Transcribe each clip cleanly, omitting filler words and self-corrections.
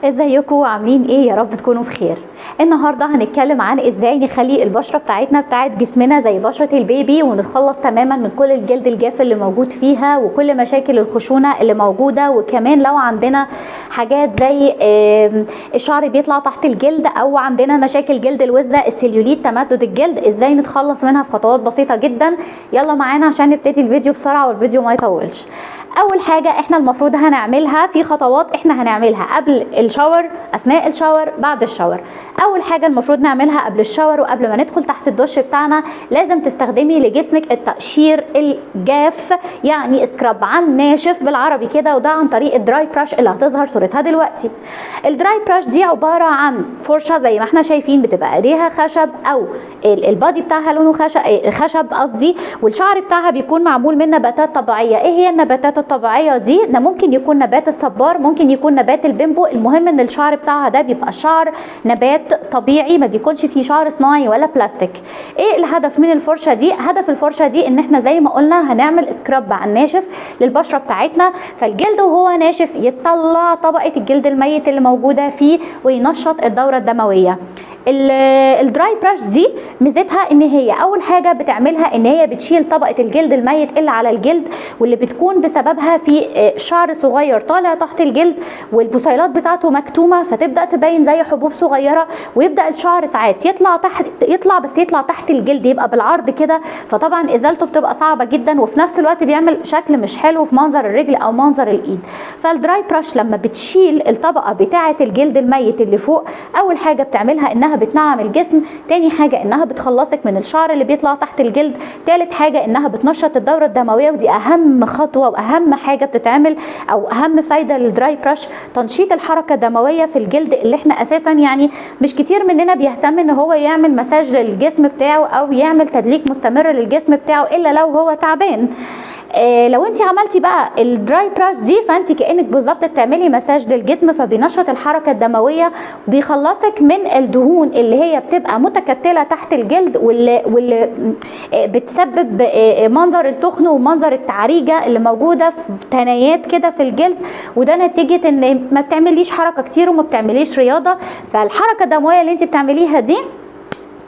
ازيكم عاملين ايه؟ يا رب تكونوا بخير. النهارده هنتكلم عن ازاي نخلي البشره بتاعتنا بتاعت جسمنا زي بشره البيبي، ونتخلص تماما من كل الجلد الجاف اللي موجود فيها وكل مشاكل الخشونه اللي موجوده. وكمان لو عندنا حاجات زي الشعر بيطلع تحت الجلد، او عندنا مشاكل جلد الوزه، السليوليت، تمدد الجلد، ازاي نتخلص منها في خطوات بسيطه جدا. يلا معانا عشان نبتدي الفيديو بسرعه والفيديو ما يطولش. اول حاجه احنا المفروض هنعملها، في خطوات احنا هنعملها قبل الشاور، اثناء الشاور، بعد الشاور. اول حاجه المفروض نعملها قبل الشاور وقبل ما ندخل تحت الدش بتاعنا، لازم تستخدمي لجسمك التقشير الجاف، يعني سكراب عن ناشف بالعربي كده، وده عن طريق الدراي براش اللي هتظهر صورتها دلوقتي. الدراي براش دي عباره عن فرشه زي ما احنا شايفين، بتبقى ايديها خشب او البادي بتاعها لونه خشب قصدي، والشعر بتاعها بيكون معمول من نباتات طبيعيه. ايه هي النباتات الطبيعيه دي؟ ده ممكن يكون نبات الصبار، ممكن يكون نبات البيمبو. المهم ان الشعر بتاعها ده بيبقى شعر نبات طبيعي، ما بيكونش فيه شعر صناعي ولا بلاستيك. ايه الهدف من الفرشه دي؟ هدف الفرشه دي ان احنا زي ما قلنا هنعمل سكراب عن ناشف للبشره بتاعتنا، فالجلد وهو ناشف يطلع طبقه الجلد الميت اللي موجوده فيه وينشط الدوره الدمويه. الدراي براش دي ميزتها ان هي اول حاجه بتعملها ان هي بتشيل طبقه الجلد الميت اللي على الجلد، واللي بتكون بسببها في شعر صغير طالع تحت الجلد والبصيلات بتاعته مكتومه، فتبدا تبين زي حبوب صغيره، ويبدا الشعر ساعات يطلع بس يطلع تحت الجلد، يبقى بالعرض كده، فطبعا ازالته بتبقى صعبه جدا، وفي نفس الوقت بيعمل شكل مش حلو في منظر الرجل او منظر الايد. فالدراي براش لما بتشيل الطبقه بتاعه الجلد الميت اللي فوق، اول حاجه بتعملها انها بتنعم الجسم، تاني حاجه انها بتخلصك من الشعر اللي بيطلع تحت الجلد، تالت حاجه انها بتنشط الدوره الدمويه، ودي اهم خطوه واهم حاجه بتتعمل او اهم فايده للدراي براش، تنشيط الحركه الدمويه في الجلد، اللي احنا اساسا يعني مش كتير مننا بيهتم ان هو يعمل مساج للجسم بتاعه او يعمل تدليك مستمر للجسم بتاعه الا لو هو تعبان. لو انت عملتي بقى الدراي براش دي، فانت كانك بالظبط بتعملي مساج للجسم، فبينشط الحركه الدمويه، بيخلصك من الدهون اللي هي بتبقى متكتله تحت الجلد، واللي بتسبب منظر التخن ومنظر التعريجه اللي موجوده في تنايات كده في الجلد، وده نتيجه ان ما بتعمليش حركه كتير وما بتعمليش رياضه. فالحركه الدمويه اللي انت بتعمليها دي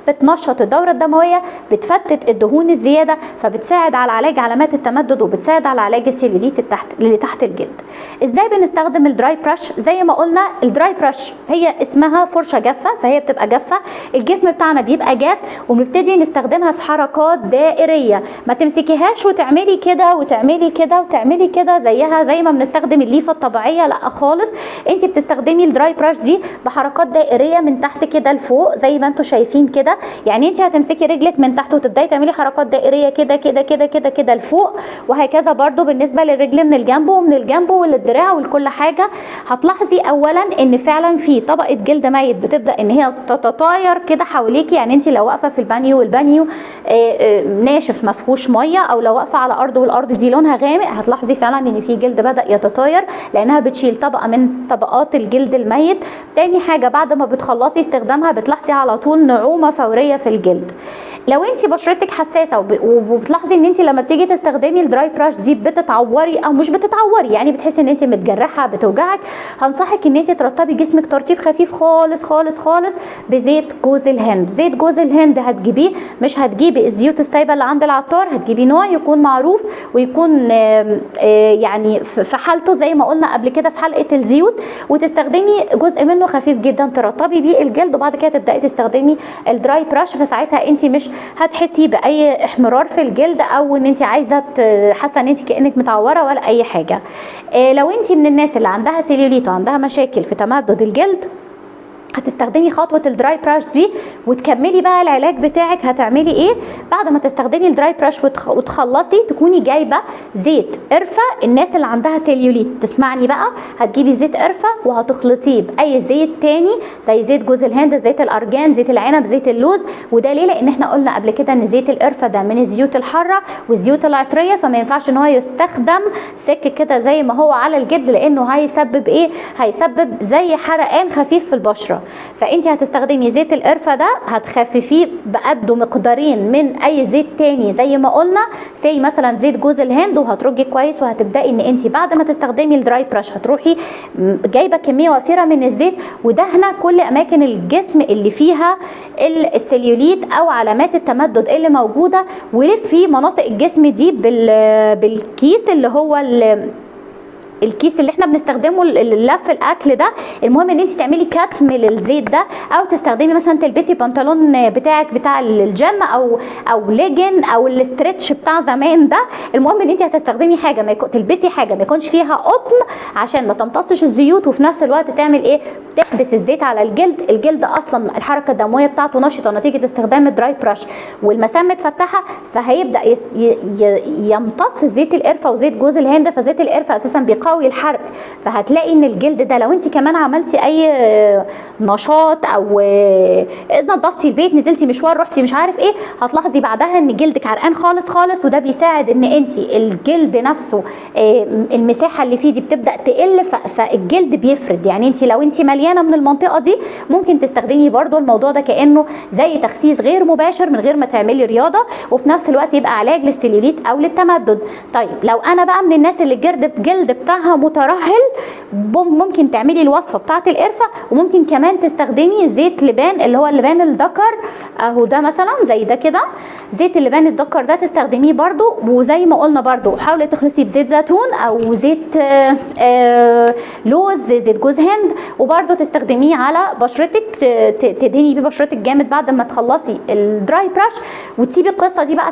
بتنشط الدورة الدموية، بتفتت الدهون الزيادة، فبتساعد على علاج علامات التمدد، وبتساعد على علاج السيلوليت اللي تحت الجلد. ازاي بنستخدم الدراي براش؟ زي ما قلنا الدراي براش هي اسمها فرشة جافة، فهي بتبقى جافة، الجسم بتاعنا بيبقى جاف، وبنبتدي نستخدمها في حركات دائرية، ما تمسكيهاش وتعملي كده وتعملي كده وتعملي كده زيها زي ما بنستخدم الليفة الطبيعية، لا خالص. انت بتستخدمي الدراي براش دي بحركات دائرية من تحت كده لفوق زي ما انتم شايفين كده، يعني انت هتمسكي رجلك من تحت وتبداي تعملي حركات دائريه كده كده كده كده كده لفوق، وهكذا برده بالنسبه للرجل من الجنب ومن الجنب وللدراع ولكل حاجه. هتلاحظي اولا ان فعلا في طبقه جلد ميت بتبدا ان هي تتطاير كده حواليكي، يعني انت لو واقفه في البانيو والبانيو ناشف ما فيهوش ميه، او لو واقفه على ارض والارض دي لونها غامق، هتلاحظي فعلا ان في جلد بدا يتطاير، لانها بتشيل طبقه من طبقات الجلد الميت. تاني حاجه بعد ما بتخلصي استخدامها بتلاحظي على طول نعومه فوريه في الجلد. لو انت بشرتك حساسه وبتلاحظي ان انت لما بتيجي تستخدمي الدراي براش دي بتتعوري او مش بتتعوري، يعني بتحسي ان انت متجرحه بتوجعك، هنصحك ان انت ترطبي جسمك ترطيب خفيف خالص خالص خالص بزيت جوز الهند. زيت جوز الهند هتجيبيه، مش هتجيبي الزيوت السايبه اللي عند العطار، هتجيبي نوع يكون معروف ويكون يعني في حالته زي ما قلنا قبل كده في حلقه الزيوت، وتستخدمي جزء منه خفيف جدا ترطبي بيه الجلد، وبعد كده تبداي تستخدمي الدراي براش. فساعتها انت مش هتحسي باي احمرار في الجلد، او ان انت عايزه حاسه ان انت كانك متعوره ولا اي حاجه. لو انت من الناس اللي عندها سيليوليت وعندها مشاكل في تمدد الجلد، هتستخدمي خطوه الدراي براش دي وتكملي بقى العلاج بتاعك. هتعملي ايه بعد ما تستخدمي الدراي براش وتخلصي؟ تكوني جايبه زيت قرفه. الناس اللي عندها سيليوليت تسمعني بقى، هتجيبي زيت قرفه وهتخلطيه باي زيت تاني زي زيت جوز الهند، زيت الارجان، زيت العنب، زيت اللوز. وده ليه؟ لان احنا قلنا قبل كده ان زيت القرفه ده من الزيوت الحاره والزيوت العطريه، فما ينفعش ان هو يستخدم سك كده زي ما هو على الجلد، لانه هيسبب ايه؟ هيسبب زي حرقان خفيف في البشره. وفره. فانت هتستخدمي زيت القرفه ده هتخففيه بقده مقدارين من اي زيت تاني زي ما قلنا، زي مثلا زيت جوز الهند، وهترجي كويس. وهتبداي ان انت بعد ما تستخدمي الدراي براش هتروحي جايبه كميه وافره من الزيت ودهنه كل اماكن الجسم اللي فيها السليوليت او علامات التمدد اللي موجوده، ولفي مناطق الجسم دي بالكيس اللي هو الكيس اللي احنا بنستخدمه للف الاكل ده. المهم ان انت تعملي كتم للزيت ده، او تستخدمي مثلا تلبسي بنطلون بتاعك بتاع الجيم او ليجن او الاسترتش بتاع زمان ده. المهم ان انت هتستخدمي حاجه تلبسي حاجه ما يكونش فيها قطن عشان ما تمتصش الزيوت، وفي نفس الوقت تعمل ايه، تحبس الزيت على الجلد. الجلد اصلا الحركه الدمويه بتاعته نشطه نتيجه استخدام الدراي براش والمسام متفتحه، فهيبدا يمتص زيت القرفه وزيت جوز الهند. فزيت القرفه اساسا بيقوي الحرق، فهتلاقي ان الجلد ده لو انت كمان عملتي اي نشاط او نظفتي البيت، نزلتي مشوار، رحتي مش عارف ايه، هتلاحظي بعدها ان جلدك عرقان خالص خالص. وده بيساعد ان انت الجلد نفسه المساحه اللي فيه دي بتبدا تقل، فالجلد بيفرد. يعني انت لو انت مليانه من المنطقه دي ممكن تستخدمي برضو الموضوع ده كانه زي تخسيس غير مباشر من غير ما تعملي رياضه، وفي نفس الوقت يبقى علاج للسليوليت او للتمدد. طيب لو انا بقى من الناس اللي الجلد بتاعها مترهل، ممكن تعملي الوصفه بتاعه القرفه، وممكن كمان تستخدمي زيت لبان اللي هو اللبان الدكر اهو ده مثلا زي ده كده. زيت اللبان الدكر ده تستخدميه برضو، وزي ما قلنا برضو حاولي تخلصي بزيت زيتون او زيت لوز، زيت جوز هند، وبرضو تستخدميه على بشرتك، تدهني بيه بشرتك جامد بعد ما تخلصي الدراي براش، وتسيبي القصه دي بقى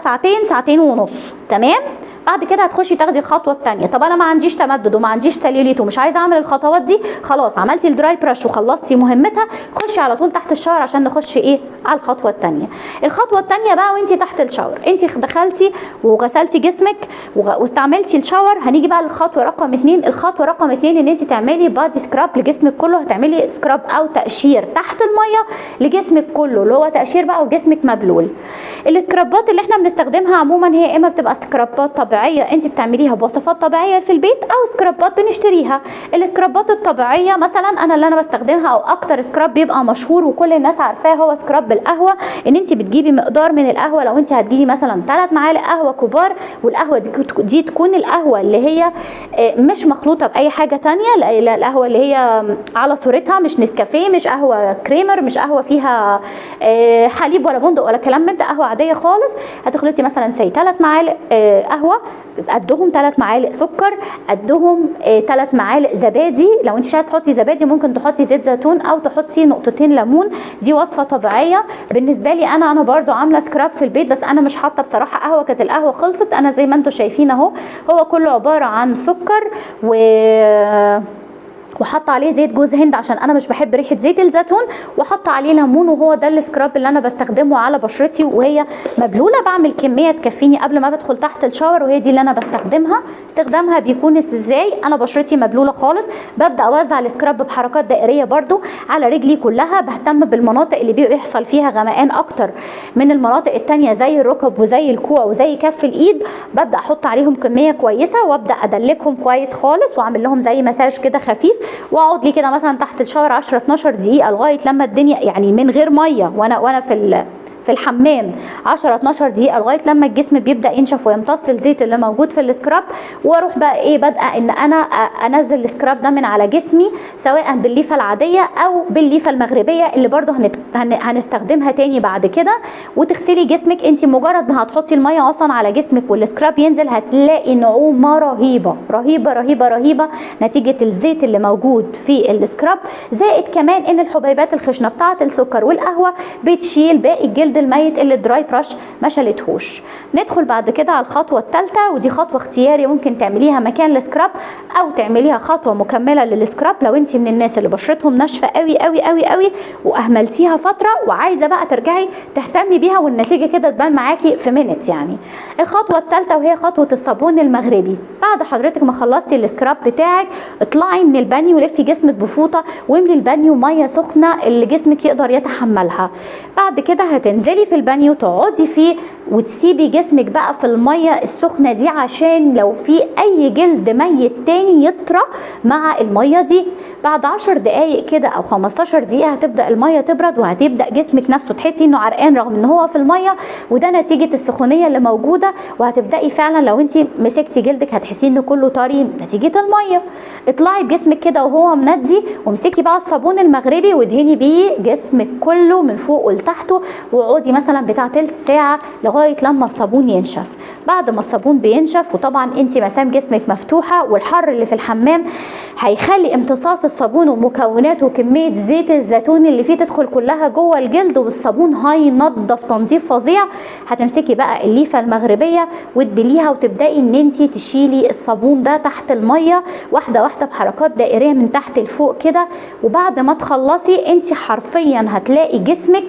ساعتين ونص. تمام. بعد كده هتخشي تاخدي الخطوه الثانيه. طب انا ما عنديش تمدد وما عنديش سليوليت ومش عايزه اعمل الخطوات دي، خلاص عملتي الدراي براش وخلصتي مهمتها، خشي على طول تحت الشاور عشان نخش ايه على الخطوه الثانيه. الخطوه الثانيه بقى وانت تحت الشاور، انت دخلتي وغسلتي جسمك واستعملتي الشاور، هنيجي بقى للخطوه رقم 2. الخطوه رقم 2 ان انت تعملي بادي سكراب لجسمك كله. هتعملي سكراب او تقشير تحت الميه لجسمك كله، اللي هو تقشير بقى وجسمك مبلول. السكرابات اللي احنا بنستخدمها عموما هي اما بتبقى سكرابات طبيعيه انت بتعمليها بوصفات طبيعيه في البيت، او سكرابات بنشتريها. السكرابات الطبيعيه مثلا انا اللي انا بستخدمها او اكتر سكراب بيبقى مشهور وكل الناس عارفاه هو سكراب بالقهوه. ان انت بتجيبي مقدار من القهوه، لو انت هتجيبي مثلا 3 معالق قهوه كبار، والقهوه دي تكون القهوه اللي هي مش مخلوطه باي حاجه تانية، القهوه اللي هي على صورتها، مش نسكافيه، مش قهوه كريمر، مش قهوه فيها حليب ولا بندق ولا كلام من ده، قهوه عاديه خالص. هتخلطي مثلا 3 معالق قهوه، قدهم 3 معالق سكر، قدهم 3 معالق زبادي. لو انت مش عايزه تحطي زبادي ممكن تحطي زيت زيتون او تحطي نقطتين ليمون. دي وصفه طبيعيه بالنسبه لي انا برضو عامله سكراب في البيت، بس انا مش حاطه بصراحه قهوه، كانت القهوه خلصت. انا زي ما انتم شايفين اهو، هو كله عباره عن سكر وحط عليه زيت جوز هند عشان انا مش بحب ريحه زيت الزيتون، وحط عليه ليمون، وهو ده السكراب اللي انا بستخدمه على بشرتي وهي مبلوله. بعمل كميه تكفيني قبل ما بدخل تحت الشاور، وهي دي اللي انا بستخدمها. استخدامها بيكون ازاي؟ انا بشرتي مبلوله خالص، ببدا اوزع السكراب بحركات دائريه برضو على رجلي كلها. بهتم بالمناطق اللي بيحصل فيها غمقان اكتر من المناطق التانية زي الركب وزي الكوع وزي كف الايد. ببدا احط عليهم كميه كويسه وابدا ادلكهم كويس خالص، واعمل لهم زي مساج كده خفيف، واقعد لي كده مثلا تحت الشاور 10 12 دقيقه لغايه لما الدنيا يعني من غير ميه، وانا في الحمام 10 12 دقيقه لغايه لما الجسم بيبدا ينشف ويمتص الزيت اللي موجود في السكراب. واروح بقى ايه بادئه ان انا انزل السكراب ده من على جسمي، سواء بالليفه العاديه او بالليفه المغربيه اللي برده هنستخدمها تاني بعد كده. وتغسلي جسمك. انت مجرد ما هتحطي الميه اصلا على جسمك والسكراب ينزل هتلاقي نعومه رهيبه رهيبه رهيبه رهيبه نتيجه الزيت اللي موجود في السكراب، زائد كمان ان الحبيبات الخشنه بتاعه السكر والقهوه بتشيل باقي الجلد الميت اللي الدراي براش ما شالتهوش. ندخل بعد كده على الخطوه الثالثه، ودي خطوه اختياري ممكن تعمليها مكان السكراب او تعمليها خطوه مكمله للسكراب لو انت من الناس اللي بشرتهم ناشفه قوي قوي قوي قوي واهملتيها فتره وعايزه بقى ترجعي تهتمي بيها والنتيجه كده تبان معاكي في منت. يعني الخطوه الثالثه وهي خطوه الصابون المغربي. بعد حضرتك ما خلصتي السكراب بتاعك اطلعي من البانيو ولفي جسمك بفوطه واملي البانيو ميه سخنه اللي جسمك يقدر يتحملها. بعد كده هتنزلي في البانيو تقعدي فيه وتسيبي جسمك بقى في الميه السخنه دي عشان لو في اي جلد ميت تاني يطرى مع الميه دي. بعد 10 دقايق كده او 15 دقيقه هتبدا الميه تبرد، وهتبدا جسمك نفسه تحسي انه عرقان رغم ان هو في الميه، وده نتيجه السخونيه اللي موجوده. وهتبداي فعلا لو انت مسكتي جلدك هتحسي انه كله طري نتيجه الميه. اطلعي بجسمك كده وهو مندي، وامسكي بقى الصابون المغربي وادهني بيه جسمك كله من فوق ولتحته، واقعدي مثلا بتاع تلت ساعه لغايه لما الصابون ينشف. بعد ما الصابون بينشف، وطبعا انت مسام جسمك مفتوحه والحر اللي في الحمام هيخلي امتصاص الصابون ومكوناته وكميه زيت الزيتون اللي فيه تدخل كلها جوه الجلد، والصابون هينضف تنظيف فظيع. هتمسكي بقى الليفه المغربيه وتبليها، وتبداي ان انت تشيلي الصابون ده تحت الميه واحده واحده بحركات دائريه من تحت لفوق كده. وبعد ما تخلصي انت حرفيا هتلاقي جسمك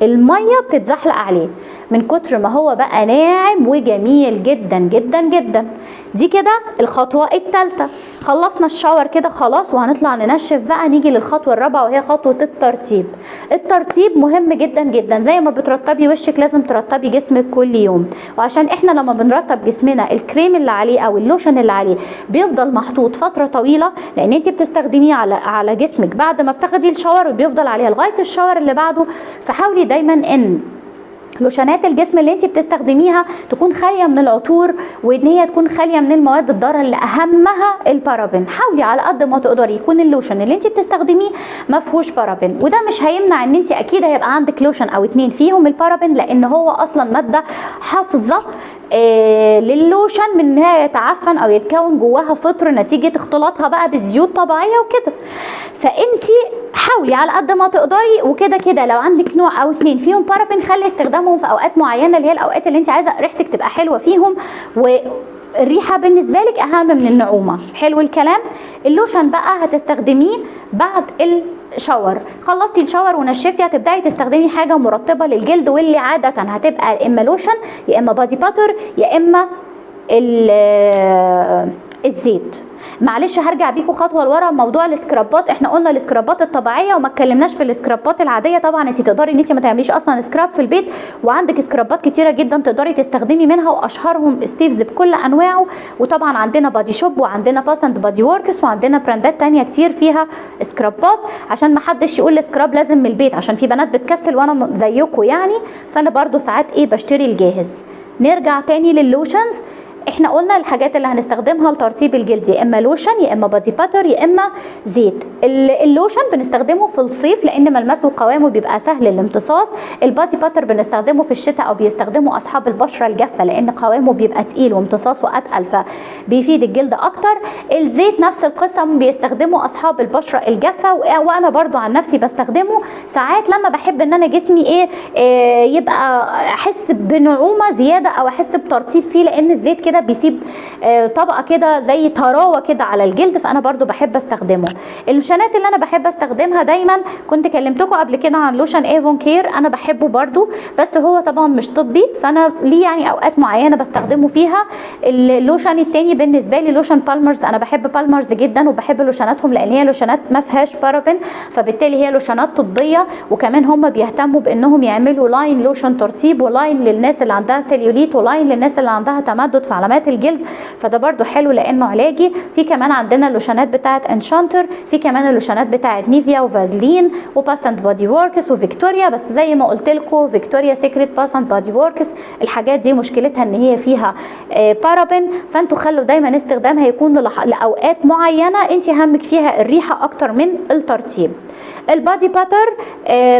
الميه بتتزحلق عليه من كتر ما هو بقى ناعم وجميل جدا جدا جدا. دي كده الخطوه الثالثه. خلصنا الشاور كده خلاص، وهنطلع ننشف بقى. نيجي للخطوه الرابعه وهي خطوه الترطيب. الترطيب مهم جدا جدا، زي ما بترطبي وشك لازم ترطبي جسمك كل يوم. وعشان احنا لما بنرطب جسمنا الكريم اللي عليه او اللوشن اللي عليه بيفضل محطوط فتره طويله، لان انت بتستخدميه على جسمك بعد ما بتاخدي الشاور، وبيفضل عليها لغايه الشاور اللي بعده. فحاولي دايما ان لوشنات الجسم اللي انت بتستخدميها تكون خاليه من العطور، وان هي تكون خاليه من المواد الضاره اللي اهمها البارابين. حاولي على قد ما تقدري يكون اللوشن اللي انت بتستخدميه ما فيهوش بارابين. وده مش هيمنع ان انت اكيد هيبقى عندك لوشن او اتنين فيهم البارابين، لان هو اصلا ماده حافظه للوشن من ان هي يتعفن او يتكون جواها فطر نتيجه اختلاطها بقى بزيوت طبيعيه وكده. فانت حاولي على قد ما تقدري، وكده كده لو عندك نوع او اتنين فيهم بارابين خلي استخدامهم في اوقات معينه، اللي هي الاوقات اللي انت عايزه ريحتك تبقى حلوه فيهم، والريحه بالنسبه لك اهم من النعومه. حلو الكلام. اللوشن بقى هتستخدميه بعد الشاور. خلصتي الشاور ونشفتي، هتبداي تستخدمي حاجه مرطبه للجلد، واللي عاده هتبقى يا اما لوشن يا اما بادي باتر يا اما الزيت. معلش هرجع بيكم خطوه لورا. موضوع السكرابات، احنا قلنا السكرابات الطبيعيه وما اتكلمناش في السكرابات العاديه. طبعا انت تقدري ان انت ما تعمليش اصلا سكراب في البيت، وعندك سكرابات كتيره جدا تقدري تستخدمي منها، واشهرهم ستيفز بكل انواعه. وطبعا عندنا بادي شوب، وعندنا باس اند بادي وركس، وعندنا براندات تانية كتير فيها سكرابات، عشان ما حدش يقول السكراب لازم من البيت، عشان في بنات بتكسل وانا زيكم يعني. فانا برضو ساعات بشتري الجاهز. نرجع تاني لللوشنز. احنا قلنا الحاجات اللي هنستخدمها لترطيب الجلد يا اما لوشن يا اما بادي باتر يا اما زيت. اللوشن بنستخدمه في الصيف لان ملمسه وقوامه بيبقى سهل الامتصاص. البادي باتر بنستخدمه في الشتاء او بيستخدمه اصحاب البشره الجافه لان قوامه بيبقى تقيل وامتصاصه اتقل فبيفيد الجلد اكتر. الزيت نفس القصه بيستخدمه اصحاب البشره الجافه، وانا برضو عن نفسي بستخدمه ساعات لما بحب ان انا جسمي يبقى احس بنعومه زياده او احس بترطيب فيه، لان الزيت كده بيسيب طبقه كده زي طراوه كده على الجلد، فانا برضو بحب استخدمه. اللوشنات اللي انا بحب استخدمها دايما، كنت كلمتكم قبل كده عن لوشن ايفون كير، انا بحبه برضو بس هو طبعا مش طبي، فانا ليه يعني اوقات معينه بستخدمه فيها. اللوشن التاني بالنسبه لي لوشن بالمرز، انا بحب بالمرز جدا وبحب لوشناتهم لان هي لوشنات ما فيهاش بارابين، فبالتالي هي لوشنات طبيه. وكمان هم بيهتموا بانهم يعملوا لاين لوشن ترطيب، ولاين للناس اللي عندها سيليوليت، ولاين للناس اللي عندها تمدد في علامات الجلد، فده برضو حلو لانه علاجي. في كمان عندنا اللوشنات بتاعه انشانتر، في كمان اللوشنات بتاعه نيفيا وفازلين وباس اند بادي وركس وفيكتوريا، بس زي ما قلت لكم فيكتوريا سيكريت باس اند بادي وركس الحاجات دي مشكلتها ان هي فيها بارابين، فانتوا خلوا دايما استخدامها يكون لاوقات معينه انت همك فيها الريحه اكتر من الترطيب. البادي باتر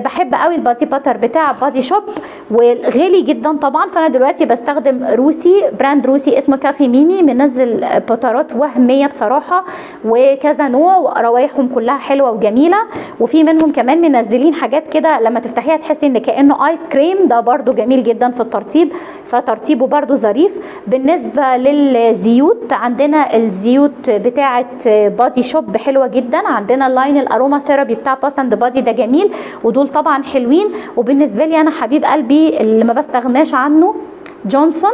بحب قوي البادي باتر بتاع بادي شوب وغالي جدا طبعا، فانا دلوقتي بستخدم روسي، براند روسي اسمه كافي ميمي، منزل باترات وهميه بصراحه وكذا نوع وروايحهم كلها حلوه وجميله، وفي منهم كمان منزلين حاجات كده لما تفتحيها تحسي ان كانه ايس كريم، ده برده جميل جدا في الترطيب، فترطيبه برده ظريف. بالنسبه للزيوت عندنا الزيوت بتاعه بادي شوب حلوه جدا، عندنا اللاين الاروما ثيرابي بتاع باس اند بادي ده جميل، ودول طبعا حلوين. وبالنسبه لي انا حبيب قلبي اللي ما بستغناش عنه جونسون،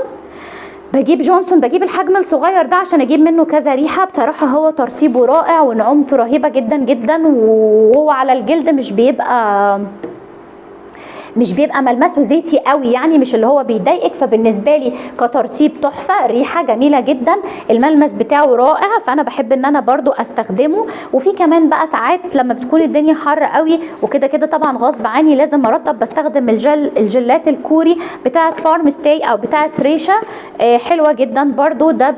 بجيب جونسون، بجيب الحجم الصغير ده عشان اجيب منه كذا ريحه، بصراحه هو ترطيبه رائع ونعومته رهيبه جدا جدا، وهو على الجلد مش بيبقى ملمسه زيتي قوي يعني، مش اللي هو بيضايقك. فبالنسبه لي كترطيب تحفه، الريحه جميله جدا، الملمس بتاعه رائع، فانا بحب ان انا برضو استخدمه. وفي كمان بقى ساعات لما بتكون الدنيا حر قوي وكده كده طبعا غصب عني لازم ارطب، بستخدم الجلات الكوري بتاعه فارم ستاي او بتاعه ريشه، حلوه جدا برضو. ده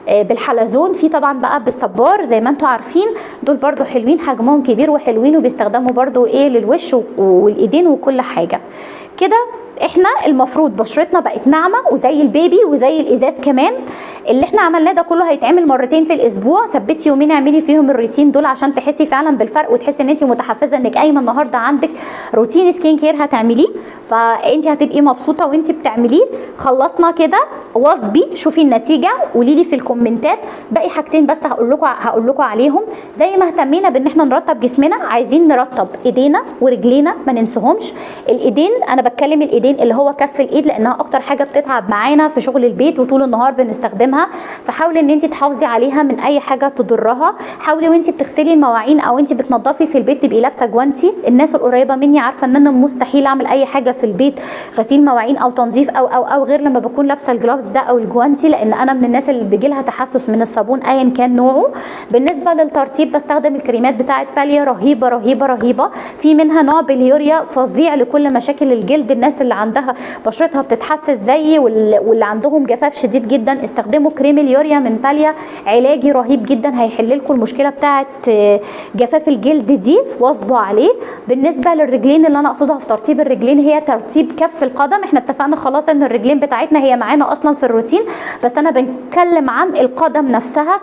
بالحلزون، في طبعا بقى بالصبار زي ما انتم عارفين، دول برضو حلوين، حجمهم كبير وحلوين، وبيستخدموا برضو ايه للوش والايدين وكل حاجه كده. احنا المفروض بشرتنا بقت ناعمه وزي البيبي وزي الازاز كمان. اللي احنا عملناه ده كله هيتعمل مرتين في الاسبوع، ثبتي يومين اعملي فيهم الروتين دول عشان تحسي فعلا بالفرق، وتحسي ان انت متحفزه انك قايمه النهارده عندك روتين سكين كير هتعمليه، فانت هتبقي مبسوطه وانت بتعمليه. خلصنا كده، واظبي شوفي النتيجه، قولي لي في الكومنتات. باقي حاجتين بس هقول لكم عليهم. زي ما اهتمينا بان احنا نرطب جسمنا، عايزين نرطب ايدينا ورجلينا، ما ننساهمش. الايدين انا بتكلم الايدين اللي هو كف الايد، لانها اكتر حاجه بتتعب معانا في شغل البيت وطول النهار بنستخدمها، فحاولي ان انت تحافظي عليها من اي حاجه تضرها. حاولي وانت بتغسلي المواعين او انت بتنظفي في البيت تبقي لابسه جوانتي. الناس القريبه مني عارفه ان انا مستحيل اعمل اي حاجه في البيت غسيل مواعين او تنظيف او غير لما بكون لابسه الجلافز ده او الجوانتي، لان انا من الناس اللي بيجي لها تحسس من الصابون ايا كان نوعه. بالنسبه للترطيب بستخدم الكريمات بتاعه باليا، رهيبه رهيبه رهيبه. في منها نوع باليوريا فظيع لكل مشاكل الجلد، الناس اللي عندها بشرتها بتتحسس زيي واللي عندهم جفاف شديد جدا استخدموا كريم اليوريا من باليا، علاجي رهيب جدا، هيحل لكم المشكله بتاعه جفاف الجلد دي، واظبوا عليه. بالنسبه للرجلين اللي انا اقصدها في ترطيب الرجلين هي ترطيب كف القدم. احنا اتفقنا خلاص ان الرجلين بتاعتنا هي معانا اصلا في الروتين، بس انا بنتكلم عن القدم نفسها.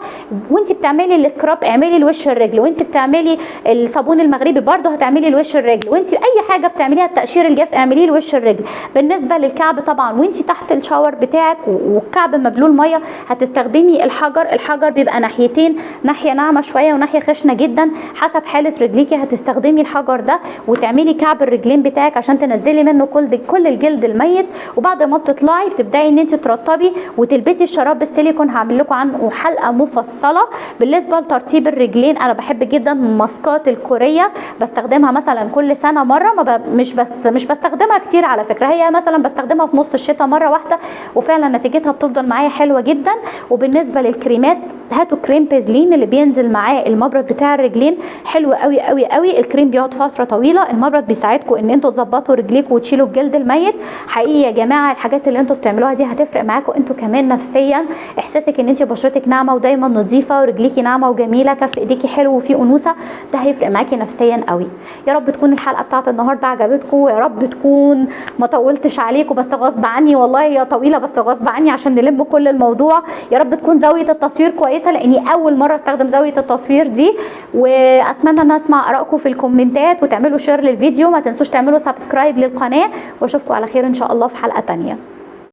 وانت بتعملي السكراب اعملي لوش الرجل، وانت بتعملي الصابون المغربي برده هتعملي لوش الرجل، وانت اي حاجه بتعمليها التقشير الجاف اعمليه لوش الرجل. بالنسبه للكعب طبعا وانت تحت الشاور بتاعك والكعب مبلول ميه هتستخدمي الحجر بيبقى ناحيتين، ناحيه ناعمه شويه وناحيه خشنه جدا حسب حاله رجليكي، هتستخدمي الحجر ده وتعملي كعب الرجلين بتاعك عشان تنزلي منه كل الجلد الميت. وبعد ما بتطلعي بتبداي ان انت ترطبي وتلبسي الشراب السيليكون، هعمل لكم عنه حلقه مفصله. بالنسبه لترطيب الرجلين انا بحب جدا الماسكات الكوريه، بستخدمها مثلا كل سنه مره، مش بستخدمها كتير على فكره، هي مثلا بستخدمها في نص الشتاء مره واحده وفعلا نتيجتها بتفضل معايا حلوه جدا. وبالنسبه للكريمات هاتوا كريم بازلين اللي بينزل معاه المبرد بتاع الرجلين، حلو قوي قوي قوي. الكريم بيقعد فتره طويله، المبرد بيساعدكم ان انتوا تظبطوا رجليكم وتشيلوا الجلد الميت. حقيقي يا جماعه الحاجات اللي انتوا بتعملوها دي هتفرق معاكم انتوا كمان نفسيا، احساسك ان انت بشرتك ناعمه ودايما نظيفه ورجليكي ناعمه وجميله، كف ايديكي حلو وفي انوثه، ده هيفرق معاكي نفسيا قوي. يا رب تكون الحلقه بتاعت النهارده عجبتكم، ويا رب تكون ما طولتش عليكم، بس غصب عني والله هي طويله بس غصب عني عشان نلم كل الموضوع. يا رب تكون زاويه التصوير كويسه لاني اول مره استخدم زاويه التصوير دي، واتمنى ان اسمع ارائكم في الكومنتات وتعملوا شير للفيديو. ما تنسوش تعملوا سبسكرايب للقناه، واشوفكم على خير ان شاء الله في حلقه تانيه.